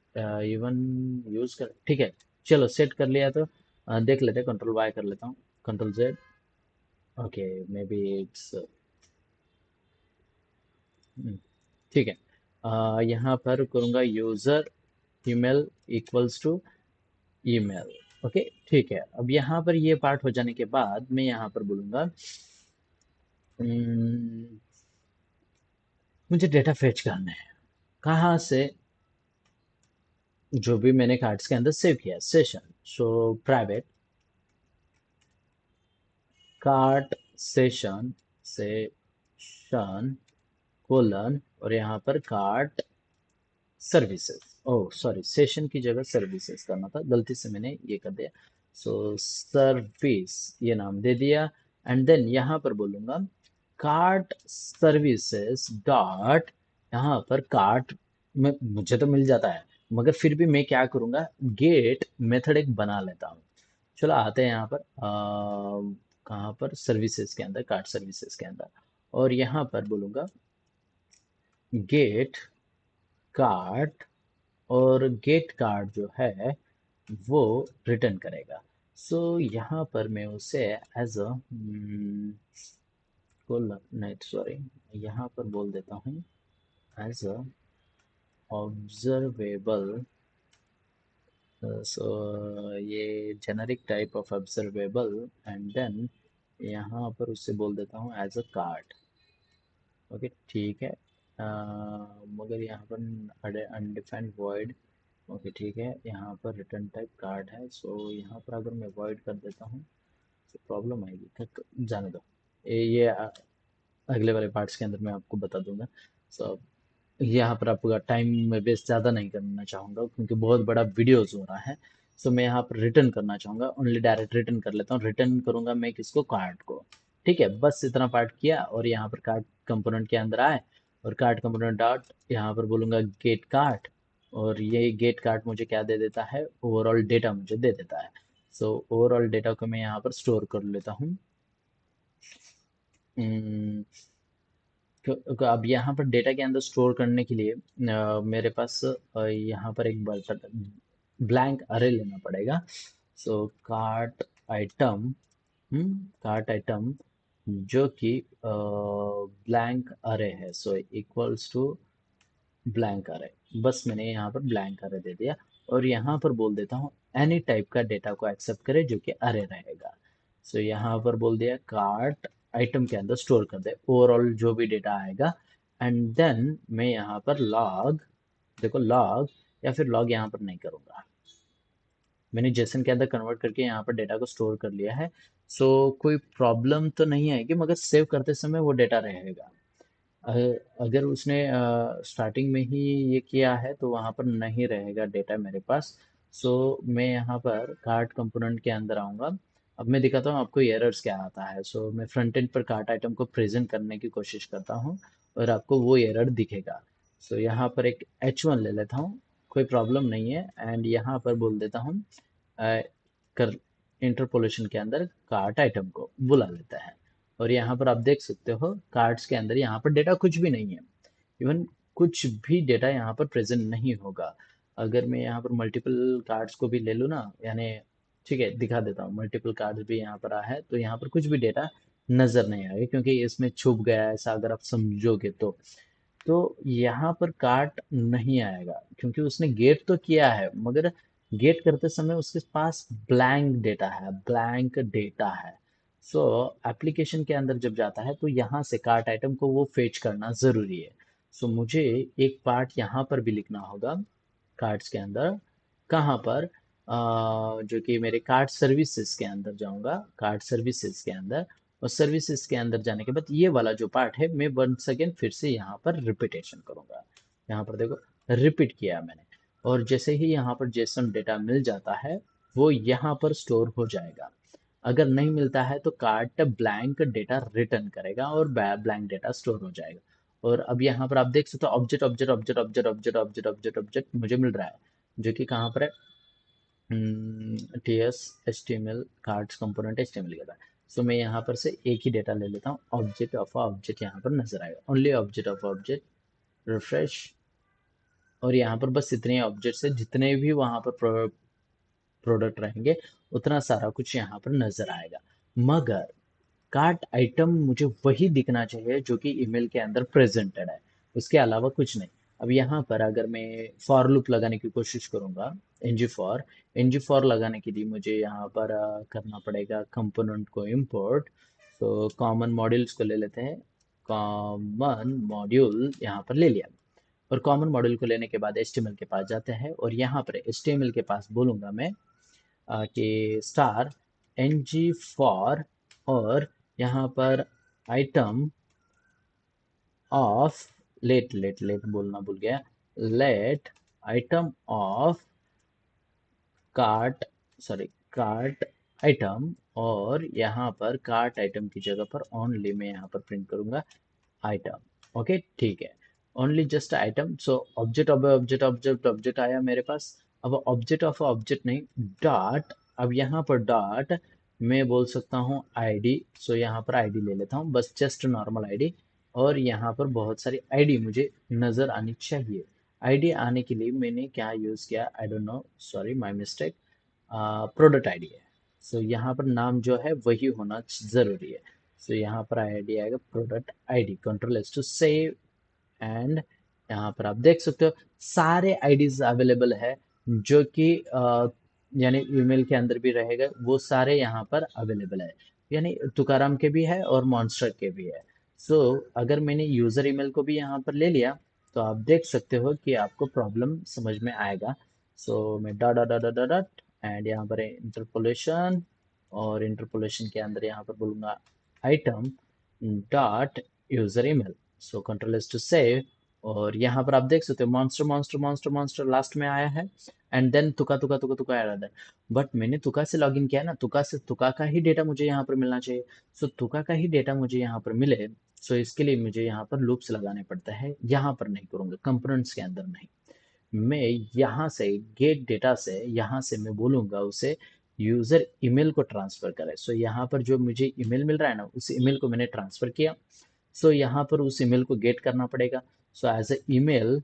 इवन यूज़ कर, ठीक है। चलो सेट कर लिया तो देख लेते हैं, कंट्रोल वाई कर लेता हूँ, कंट्रोल जेड। ओके, मे बी इट्स, ठीक है। यहाँ पर करूँगा user email equals to email. Okay, ठीक है। अब यहाँ पर ये पार्ट हो जाने के बाद मैं यहाँ पर बोलूँगा "हम्म, मुझे डेटा फेच करना है कहाँ से, जो भी मैंने कार्ड्स के अंदर सेव किया session. So private cart session, session colon, और यहाँ पर cart services. Oh sorry, session की जगह सर्विसेज करना था, गलती से मैंने ये कर दिया। सो सर्विस ये नाम दे दिया। एंड देन यहाँ पर बोलूँगा कार्ट सर्विसेज डॉट, यहाँ पर कार्ट में मुझे तो मिल जाता है, मगर फिर भी मैं क्या करूँगा, गेट मेथड एक बना लेता हूँ। चलो आते हैं यहाँ पर कहाँ पर, सर्विसेज के अंदर, कार्ट सर्विसेज के अंदर। और यहाँ पर बोलूँगा गेट कार्ट, और गेट कार्ड जो है वो रिटर्न करेगा। सो यहाँ पर मैं उसे एज अ नहीं सॉरी, यहाँ पर बोल देता हूँ एज अ ऑब्जर्वेबल। सो ये generic type of observable. And then यहाँ पर उससे बोल देता हूँ एज अ कार्ड। ओके ठीक है। मगर यहाँ पर अनडिफाइंड वॉइड। ओके ठीक है, यहाँ पर रिटर्न टाइप कार्ड है। सो यहाँ पर अगर मैं वॉइड कर देता हूँ तो प्रॉब्लम आएगी, जाने दो। ये अगले वाले पार्ट्स के अंदर मैं आपको बता दूंगा। सो यहाँ पर आपका टाइम में वेस्ट ज़्यादा नहीं करना चाहूँगा क्योंकि बहुत बड़ा वीडियोज हो रहा है। सो मैं यहाँ पर रिटर्न करना चाहूँगा, ओनली डायरेक्ट रिटर्न कर लेता हूँ। रिटर्न करूँगा मैं किसको, कार्ड को। ठीक है, बस इतना पार्ट किया और यहाँ पर कार्ड कंपोनेंट के अंदर आए, और कार्ड कंपोनेंट डॉट यहाँ पर बोलूँगा गेट कार्ड। और ये गेट कार्ड मुझे क्या दे देता है, ओवरऑल डेटा मुझे दे देता है। सो ओवरऑल डेटा को मैं यहाँ पर स्टोर कर लेता हूँ। अब यहाँ पर डेटा के अंदर स्टोर करने के लिए मेरे पास यहाँ पर एक बटन, ब्लैंक अरे लेना पड़ेगा। सो कार्ट आइटम, कार्ट आइटम जो कि ब्लैंक अरे है, सो इक्वल्स टू ब्लैंक अरे। बस मैंने यहाँ पर ब्लैंक अरे दे दिया, और यहाँ पर बोल देता हूँ एनी टाइप का डेटा को एक्सेप्ट करे जो कि अरे रहेगा। सो यहाँ पर बोल दिया कार्ट आइटम के अंदर स्टोर कर दे ओवरऑल जो भी डेटा आएगा। एंड देन मैं यहाँ पर लॉग, देखो लॉग, या फिर लॉग यहाँ पर नहीं करूँगा, मैंने जेसन के अंदर कन्वर्ट करके यहाँ पर डेटा को स्टोर कर लिया है। सो कोई प्रॉब्लम तो नहीं आएगी, मगर सेव करते समय वो डेटा रहेगा। अगर उसने स्टार्टिंग में ही ये किया है तो वहाँ पर नहीं रहेगा डेटा मेरे पास। सो मैं यहाँ पर कार्ट कंपोनेंट के अंदर आऊँगा। अब मैं दिखाता हूँ आपको एरर्स क्या आता है। सो मैं फ्रंट एंड पर कार्ट आइटम को प्रेजेंट करने की कोशिश करता हूँ, और आपको वो एरर दिखेगा। सो यहाँ पर एक H1 ले लेता हूँ, कोई प्रॉब्लम नहीं है। एंड यहाँ पर बोल देता हूँ कर इंटरपोलेशन के अंदर कार्ट आइटम को बुला लेता है। और यहाँ पर आप देख सकते हो कार्ड्स के अंदर यहाँ पर डेटा कुछ भी नहीं है, इवन कुछ भी डेटा यहाँ पर प्रेजेंट नहीं होगा। अगर मैं यहाँ पर मल्टीपल कार्ड्स को भी ले लूँ ना, यानी ठीक है दिखा देता हूँ, मल्टीपल कार्ड्स भी यहाँ पर आ है तो यहाँ पर कुछ भी डेटा नजर नहीं आएगा क्योंकि इसमें छुप गया है, ऐसा अगर आप समझोगे तो यहाँ पर काट नहीं आएगा क्योंकि उसने गेट तो किया है, मगर गेट करते समय उसके पास ब्लैंक डेटा है, ब्लैंक डेटा है। सो एप्लीकेशन के अंदर जब जाता है तो यहाँ से कार्ट आइटम को वो फेच करना जरूरी है। सो मुझे एक पार्ट यहाँ पर भी लिखना होगा कार्ड्स के अंदर, कहाँ पर जो कि मेरे कार्ड सर्विसेज के अंदर जाऊंगा, कार्ड सर्विसेज के अंदर। और सर्विसेज के अंदर जाने के बाद ये वाला जो पार्ट है मैं वन सेकेंड फिर से यहाँ पर रिपीटेशन करूंगा। यहाँ पर देखो रिपीट किया मैंने, और जैसे ही यहाँ पर जेसन डेटा मिल जाता है वो यहाँ पर स्टोर हो जाएगा। अगर नहीं मिलता है तो कार्ट ब्लैंक डेटा रिटर्न करेगा और ब्लैंक डेटा स्टोर हो जाएगा। और अब यहाँ पर आप देख सकते हो object object object object object object object object मुझे मिल रहा है, जो कि कहाँ पर है, T S H T M L cards component H T M L के बाद। सो मैं यहाँ पर से एक ही डेटा ले लेता हूँ, ऑब्जेक्ट ऑफ ऑब्जेक्ट यहाँ पर नजर आएगा, only object of object, refresh. और यहाँ पर बस इतने ऑब्जेक्ट्स है, जितने भी वहाँ पर प्रोडक्ट रहेंगे उतना सारा कुछ यहाँ पर नजर आएगा। मगर कार्ट आइटम मुझे वही दिखना चाहिए जो कि ईमेल के अंदर प्रेजेंटेड है, उसके अलावा कुछ नहीं। अब यहाँ पर अगर मैं फॉर लूप लगाने की कोशिश करूंगा, एनजी फॉर लगाने के लिए मुझे यहाँ पर करना पड़ेगा कंपोनेंट को इंपोर्ट। तो कॉमन मॉड्यूल्स को ले लेते हैं, कॉमन मॉड्यूल यहाँ पर ले लिया। और कॉमन मॉड्यूल को लेने के बाद HTML के पास जाते हैं, और यहाँ पर HTML के पास बोलूंगा मैं कि स्टार ng फॉर, और यहाँ पर item of, let let let बोलना भूल गया, let item of cart, sorry cart item, और यहाँ पर कार्ट आइटम की जगह पर ओनली मैं यहाँ पर प्रिंट करूंगा आइटम। ओके ठीक है, only just item. So object of object object object आया मेरे पास। अब ऑब्जेक्ट ऑफ ऑब्जेक्ट नहीं, डॉट, अब यहाँ पर डॉट मैं बोल सकता हूँ आईडी। सो यहाँ पर आईडी ले लेता हूँ, बस जस्ट नॉर्मल आईडी। और यहाँ पर बहुत सारी आईडी मुझे नजर आनी चाहिए। आईडी आने के लिए मैंने क्या यूज किया, I don't know, sorry my mistake, product ID है। सो यहाँ पर नाम जो है वही होना जरूरी है। सो यहाँ पर आईडी आएगा product ID, control S to save. And यहाँ पर आप देख सकते हो सारे आईडीज अवेलेबल है, जो कि यानी ईमेल के अंदर भी रहेगा, वो सारे यहाँ पर अवेलेबल है। यानी तुकाराम के भी है और मॉन्स्टर के भी है। सो अगर मैंने यूजर ईमेल को भी यहाँ पर ले लिया, तो आप देख सकते हो कि आपको प्रॉब्लम समझ में आएगा। सो मैं dot dot dot dot dot and यहाँ पर इंटरपोलेशन, और इंटरपोलेशन के अंदर यहाँ पर बोलूंगा item dot user email. So control S to save. और यहाँ पर आप देख सकते हो monster monster monster monster last में आया है, एंड देन तुका तुका तुका तुका आ रहा है। बट मैंने तुका से लॉगिन किया है ना, तुका से तुका का ही डेटा मुझे यहाँ पर मिलना चाहिए। सो तुका का ही डेटा मुझे यहाँ पर मिले, सो इसके लिए मुझे यहाँ पर लूप्स लगाने पड़ता है। यहाँ पर नहीं करूंगा, कंपोनेंट्स के अंदर नहीं, मैं यहाँ से गेट डेटा से यहाँ से मैं बोलूंगा उसे यूजर ईमेल को ट्रांसफर करे। सो यहाँ पर जो मुझे ईमेल मिल रहा है ना, उस ईमेल को मैंने ट्रांसफर किया। सो यहाँ पर उस ईमेल को गेट करना पड़ेगा। सो एज ए ईमेल,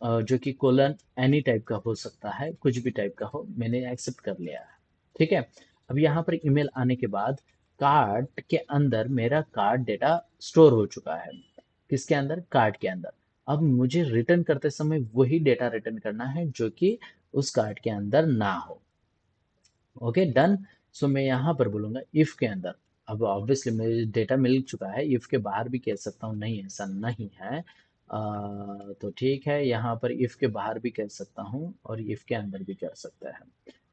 जो कि कोलन एनी टाइप का हो सकता है, कुछ भी टाइप का हो, मैंने एक्सेप्ट कर लिया है। ठीक है, अब यहाँ पर ईमेल आने के बाद कार्ड के अंदर मेरा कार्ड डेटा स्टोर हो चुका है। किसके अंदर, कार्ड के अंदर। अब मुझे रिटर्न करते समय वही डेटा रिटर्न करना है जो कि उस कार्ड के अंदर ना हो। Okay done. सो मैं यहाँ पर बोलूंगा इफ के अंदर। अब ऑब्वियसली मुझे डेटा मिल चुका है, इफ के बाहर भी कह सकता हूँ, नहीं ऐसा नहीं है। तो ठीक है, यहाँ पर इफ के बाहर भी कह सकता हूँ और इफ के अंदर भी कर सकता है,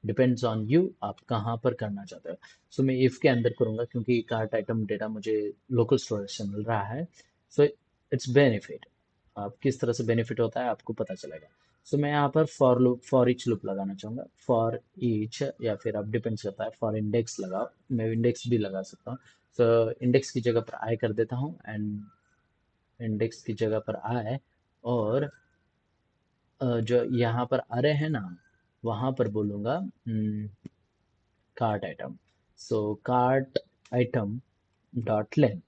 डिपेंड्स ऑन यू, आप कहाँ पर करना चाहते हो। सो मैं इफ के अंदर करूंगा क्योंकि कार्ट आइटम डेटा मुझे लोकल स्टोरेज से मिल रहा है। सो इट्स बेनिफिट, आप किस तरह से बेनिफिट होता है आपको पता चलेगा। सो मैं यहाँ पर for loop, for each loop लगाना चाहूंगा, फॉर ईच, या फिर आप डिपेंड्स करता है, फॉर इंडेक्स लगाओ, मैं इंडेक्स भी लगा सकता हूँ। सो इंडेक्स की जगह पर आई कर देता हूँ, एंड इंडेक्स की जगह पर आई। और जो यहाँ पर अरे है ना, वहाँ पर बोलूँगा कार्ट आइटम। सो कार्ट आइटम डॉट लेंथ,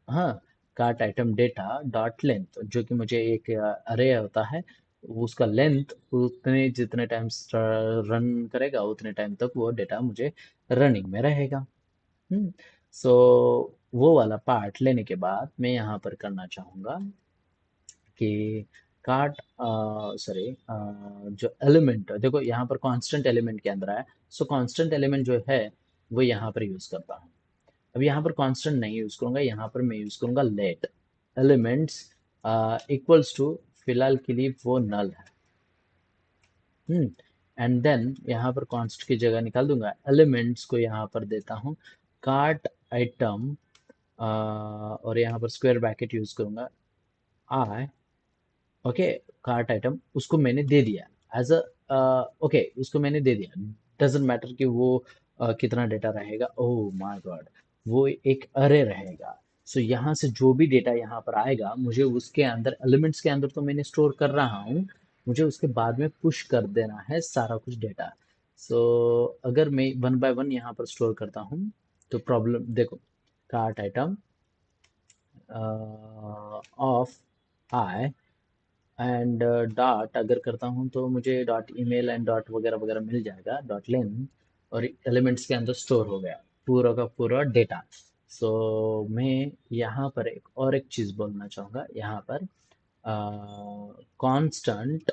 हाँ, cart item data dot length, जो कि मुझे एक अरे होता है, उसका लेंथ उतने जितने टाइम रन करेगा उतने टाइम तक वो डेटा मुझे रनिंग में रहेगा। सो वो वाला पार्ट लेने के बाद मैं यहाँ पर करना चाहूँगा कि कार्ट, सॉरी, जो एलिमेंट देखो यहाँ पर कांस्टेंट एलिमेंट के अंदर है। सो कांस्टेंट एलिमेंट जो है वो यहाँ पर यूज करता हूँ। अब यहाँ पर कांस्टेंट नहीं यूज करूंगा, यहाँ पर मैं यूज करूंगा लेट एलिमेंट्स इक्वल्स टू, फिलहाल के लिए वो नल है। एंड देन यहाँ पर कॉन्स्ट की जगह निकाल दूंगा, एलिमेंट्स को यहाँ पर देता हूँ कार्ट आइटम, और यहाँ पर स्क्वायर ब्रैकेट यूज करूंगा आई। ओके, कार्ट आइटम उसको मैंने दे दिया एज अ, ओके उसको मैंने दे दिया, डजेंट मैटर कि वो कितना डेटा रहेगा, ओह माय गॉड, वो एक अरे रहेगा। सो यहाँ से जो भी डेटा यहाँ पर आएगा मुझे उसके अंदर एलिमेंट्स के अंदर तो मैंने स्टोर कर रहा हूँ, मुझे उसके बाद में पुश कर देना है सारा कुछ डेटा। सो अगर मैं वन बाय वन यहाँ पर स्टोर करता हूँ तो प्रॉब्लम देखो, cart item of I and dot अगर करता हूँ तो मुझे डॉट ईमेल एंड डॉट वगैरह वगैरह मिल जाएगा, डॉट लेन, और एलिमेंट्स के अंदर स्टोर हो गया पूरा का पूरा डेटा। सो मैं यहाँ पर एक चीज़ बोलना चाहूँगा, यहाँ पर कांस्टेंट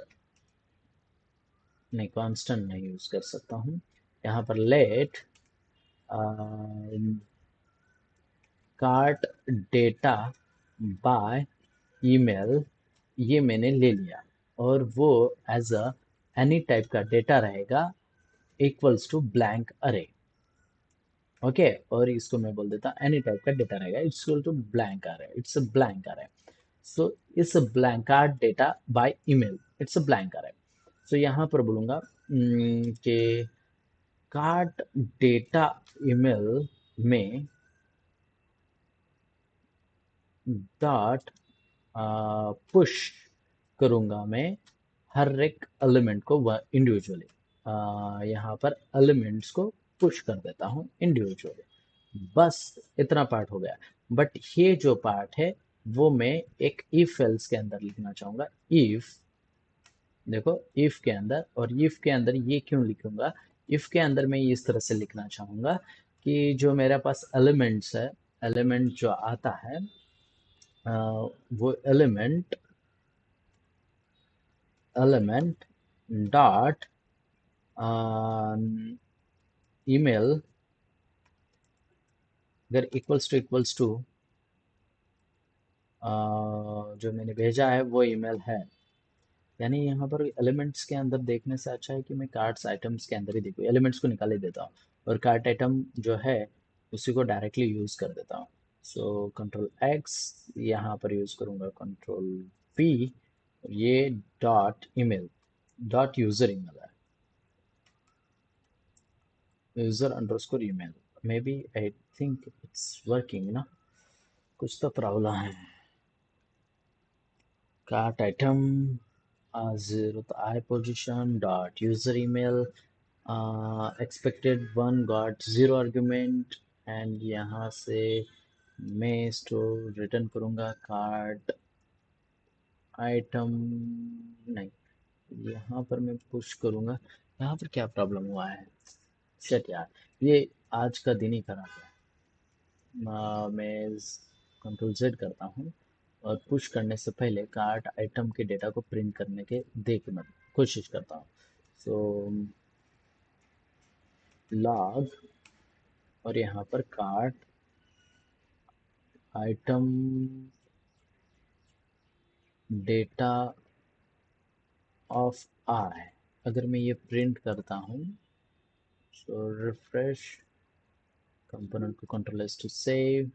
नहीं, कांस्टेंट नहीं यूज़ कर सकता हूँ, यहाँ पर let cart data by email, ये मैंने ले लिया, और वो एज अ एनी टाइप का डेटा रहेगा equals to blank array. Okay, और इसको मैं बोल देता एनी टाइप का डेटा रहेगा it's equal to blank array, it's a blank array. So इस blank card data by email, it's a blank array. So यहाँ पर बोलूँगा कि कार्ड डेटा ईमेल में डॉट पुश करूँगा मैं हर एक एलिमेंट को इंडिविजुअली, यहाँ पर एलिमेंट्स को पुश कर देता हूँ इंडिविजुअली। बस इतना पार्ट हो गया। बट ये जो पार्ट है वो मैं एक इफ एल्स के अंदर लिखना चाहूँगा। इफ, देखो इफ के अंदर, और इफ के अंदर ये क्यों लिखूंगा, इफ के अंदर मैं इस तरह से लिखना चाहूँगा कि जो मेरे पास एलिमेंट्स है, एलिमेंट जो आता है वो एलिमेंट डॉट ईमेल अगर इक्वल्स टू जो मैंने भेजा है वो ईमेल है, यानी यहाँ पर एलिमेंट्स के अंदर देखने से अच्छा है कि मैं कार्ड्स आइटम्स के अंदर ही देखूँ, एलिमेंट्स को निकाल ही देता हूँ और कार्ट आइटम जो है उसी को डायरेक्टली यूज़ कर देता हूँ। सो कंट्रोल एक्स, यहाँ पर यूज़ करूँगा कंट्रोल पी, ये dot email, dot user email है, user underscore email. Maybe I think it's working ना, कुछ तो प्रॉब्लम है। Cart item zero I position dot user email expected one got zero argument, and यहाँ से मैं store return करूँगा cart item, नहीं यहाँ पर मैं पुश करूँगा। यहाँ पर क्या प्रॉब्लम हुआ है, सेट यार, ये आज का दिन ही खराब है। मैं कंट्रोल जेड करता हूँ और पुश करने से पहले कार्ट आइटम के डेटा को प्रिंट करने के देखने की कोशिश करता हूँ। सो लॉग, और यहाँ पर cart item data of I, अगर मैं ये प्रिंट करता हूँ, सो रिफ्रेश कंपोनेंट को control S to save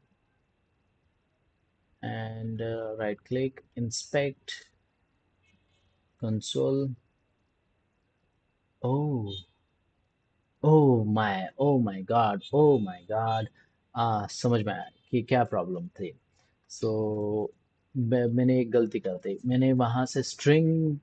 and right click inspect console. Oh, oh my God, समझ में आया कि क्या प्रॉब्लम थी। सो मैंने एक गलती कर दी, मैंने वहाँ से स्ट्रिंग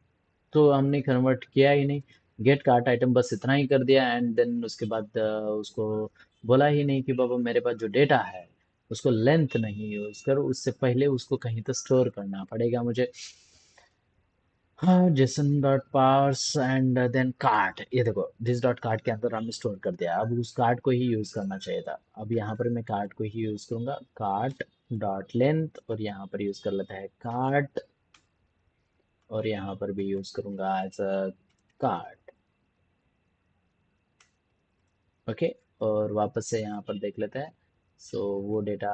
तो हमने कन्वर्ट किया ही नहीं, गेट कार्ट आइटम बस इतना ही कर दिया, एंड देन उसके बाद उसको बोला ही नहीं कि बाबा मेरे पास जो डेटा है उसको लेंथ नहीं यूज़ करो, उससे पहले उसको कहीं तो स्टोर करना पड़ेगा मुझे। हाँ, JSON dot parse and then cart, ये देखो दिस डॉट कार्ट के अंदर हमने स्टोर कर दिया, अब उस कार्ट को ही यूज करना चाहिए था। अब यहाँ पर मैं कार्ट को ही यूज करूंगा, कार्ट डॉट लेंथ, और यहाँ पर यूज कर लेता है कार्ट, और यहाँ पर भी यूज करूंगा एज अ कार्ट। ओके, और वापस से यहाँ पर देख लेते हैं। सो वो data,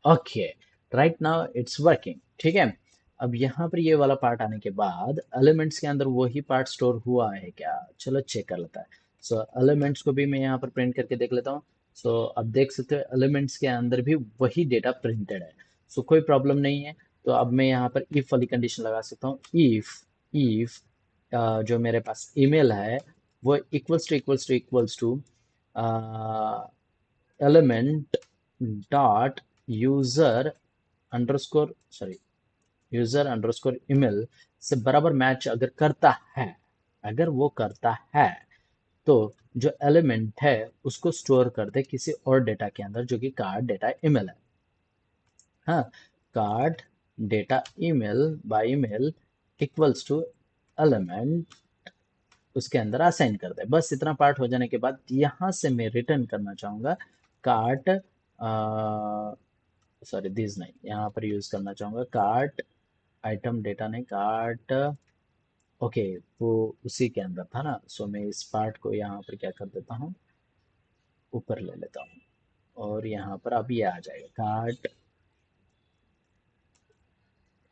okay, right now it's working, ठीक है। अब यहाँ पर ये वाला पार्ट आने के बाद एलिमेंट्स के अंदर वही पार्ट स्टोर हुआ है क्या, चलो चेक कर लेता है। सो एलिमेंट्स को भी मैं यहाँ पर प्रिंट करके देख लेता हूँ। सो अब देख सकते हो एलिमेंट्स के अंदर भी वही डेटा प्रिंटेड है, सो कोई प्रॉब्लम नहीं है। तो अब मैं यहाँ पर इफ वाली कंडीशन लगा सकता हूँ, इफ जो मेरे पास ईमेल है वो equals to element dot user underscore sorry user underscore email से बराबर मैच अगर करता है, अगर वो करता है, तो जो एलिमेंट है उसको स्टोर कर दे किसी और डेटा के अंदर जो कि कार्ड डेटा ईमेल है। हाँ, card data email by email equals to element उसके अंदर असाइन कर दे। बस इतना पार्ट हो जाने के बाद यहां से मैं रिटर्न करना चाहूंगा कार्ट, सॉरी दिस नहीं, यहाँ पर यूज करना चाहूंगा कार्ट आइटम डेटा नहीं, कार्ट, ओके, वो उसी के अंदर था ना। सो मैं इस पार्ट को यहाँ पर क्या कर देता हूँ, ऊपर ले लेता हूँ, और यहाँ पर अब ये आ जाएगा कार्ट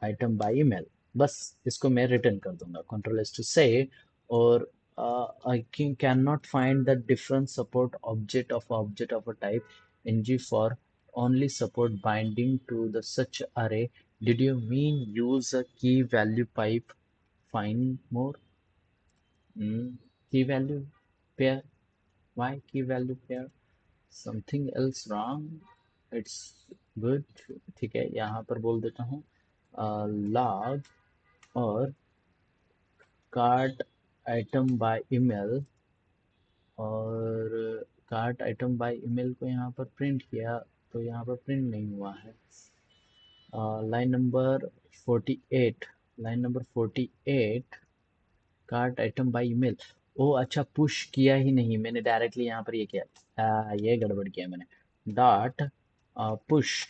आइटम बाय ईमेल। बस इसको मैं रिटर्न कर दूंगा, कंट्रोल एस टू से। और I can not find the different support object of a type ng for only support binding to the such array. Did you mean use a key value pipe? Find more. Key value pair. Why key value pair? Something else wrong. It's good. ठीक है, यहाँ पर बोल देता हूँ log और cart item by email, और cart item by email को यहाँ पर प्रिंट किया तो यहाँ पर प्रिंट नहीं हुआ है। Line number 48, line number 48 cart item by email. ओ अच्छा, पुश किया ही नहीं मैंने, डायरेक्टली यहाँ पर ये किया, ये गड़बड़ किया मैंने। डॉट पुश,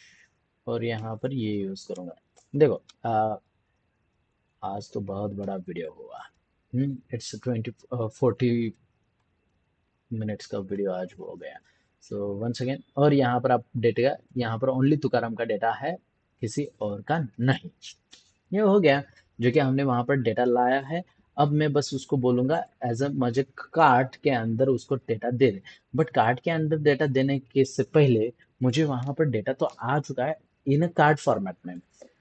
और यहाँ पर ये यूज करूंगा। देखो आज तो बहुत बड़ा वीडियो हुआ। इट्स 40 मिनट्स का वीडियो आज हो गया। सो वंस अगेन, और यहाँ पर आप डेटा, यहाँ पर ओनली तुकाराम का डेटा है, किसी और का नहीं। ये हो गया जो कि हमने वहां पर डेटा लाया है। अब मैं बस उसको बोलूंगा एज अ मुझे कार्ट के अंदर उसको data they they. But cart के अंदर डेटा देने के से पहले मुझे वहां पर डेटा तो आ चुका है इन कार्ड फॉर्मेट में।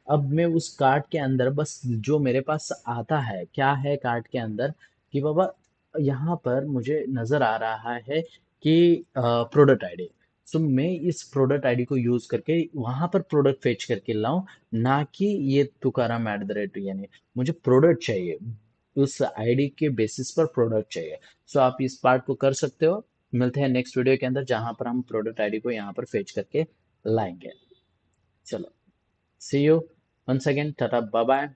अब मैं उस कार्ड के अंदर बस जो मेरे पास आता है, क्या है कार्ड के अंदर, कि बाबा यहाँ पर मुझे नजर आ रहा है कि प्रोडक्ट आईडी। तो मैं इस प्रोडक्ट आईडी को यूज करके वहां पर प्रोडक्ट फेच करके लाऊं, ना कि ये तुकाराम एट द रेट, यानी मुझे प्रोडक्ट चाहिए, उस आईडी के बेसिस पर प्रोडक्ट चाहिए। सो आप इस पार्ट को कर सकते हो। मिलते हैं नेक्स्ट वीडियो के अंदर जहां पर हम प्रोडक्ट आईडी को यहाँ पर फेच करके लाएंगे। चलो, see you once again, tata bye bye.